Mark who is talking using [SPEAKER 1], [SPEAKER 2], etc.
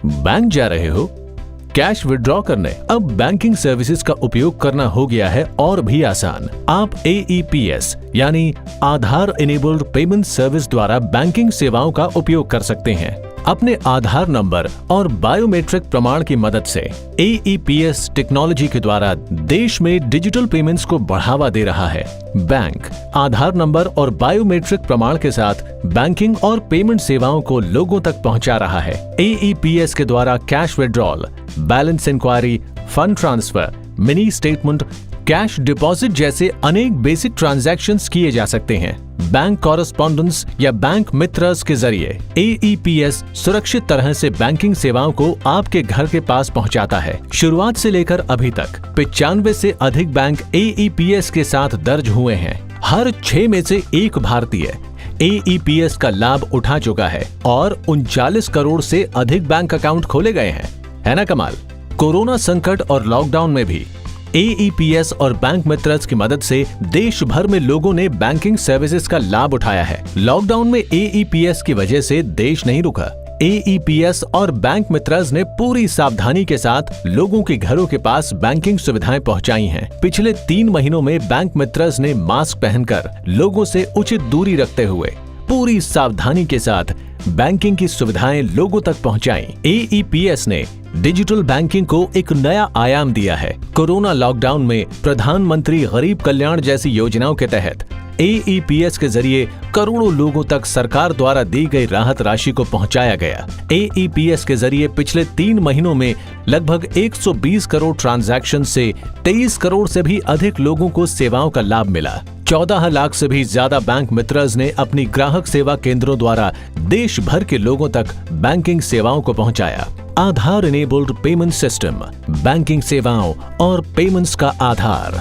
[SPEAKER 1] Bank जा रहे हो, कैश विड्रॉ करने? अब बैंकिंग सर्विसेज का उपयोग करना हो गया है और भी आसान। आप AEPS यानी आधार इनेबल्ड पेमेंट सर्विस द्वारा बैंकिंग सेवाओं का उपयोग कर सकते हैं। अपने आधार नंबर और बायोमेट्रिक प्रमाण की मदद से AEPS टेक्नोलॉजी के द्वारा देश में डिजिटल पेमेंट्स को बढ़ावा दे रहा है। बैंक आधार नंबर और बायोमेट्रिक प्रमाण के साथ बैंकिंग और पेमेंट सेवाओं को लोगों तक पहुंचा रहा है। AEPS के द्वारा cash withdrawal, balance inquiry, fund transfer, mini statement, cash deposit जैसे अनेक बेसिक ट्रांजैक्शंस किए जा सकते हैं। बैंक कॉरेस्पॉन्डेंस या बैंक मित्रस के जरिए AEPS सुरक्षित तरह से बैंकिंग सेवाओं को आपके घर के पास पहुंचाता है। शुरुआत से लेकर अभी तक 95 से अधिक बैंक AEPS के साथ दर्ज हुए हैं। हर 6 में से 1 भारतीय AEPS का लाभ उठा चुका है और 39 करोड़ से अधिक बैंक अकाउंट खोले गए हैं। है ना कमाल? कोरोना संकट और लॉकडाउन में भी AEPS और बैंक मित्रस की मदद से देश भर में लोगों ने बैंकिंग सर्विसेज का लाभ उठाया है। लॉकडाउन में AEPS की वजह से देश नहीं रुका। AEPS और बैंक मित्रस ने पूरी सावधानी के साथ लोगों के घरों के पास बैंकिंग सुविधाएं पहुंचाई हैं। पिछले 3 महीनों में बैंक मित्रस ने मास्क पहनकर लोगों से उचित दूरी रखते हुए पूरी सावधानी के साथ बैंकिंग की सुविधाएं लोगों तक पहुंचाई। AEPS ने डिजिटल बैंकिंग को एक नया आयाम दिया है। कोरोना लॉकडाउन में प्रधानमंत्री गरीब कल्याण जैसी योजनाओं के तहत AEPS के जरिए करोड़ों लोगों तक सरकार द्वारा दी गई राहत राशि को पहुंचाया गया। AEPS के जरिए पिछले 3 महीनों में लगभग 120 करोड़ ट्रांजैक्शन से 23 करोड़ से भी अधिक लोगों को सेवाओं का लाभ मिला। 14 लाख से भी ज्यादा बैंक मित्रस ने अपनी ग्राहक सेवा केंद्रों द्वारा देश भर के लोगों तक बैंकिंग सेवाओं को पहुंचाया। आधार इनेबल्ड पेमेंट सिस्टम, बैंकिंग सेवाओं और पेमेंट्स का आधार।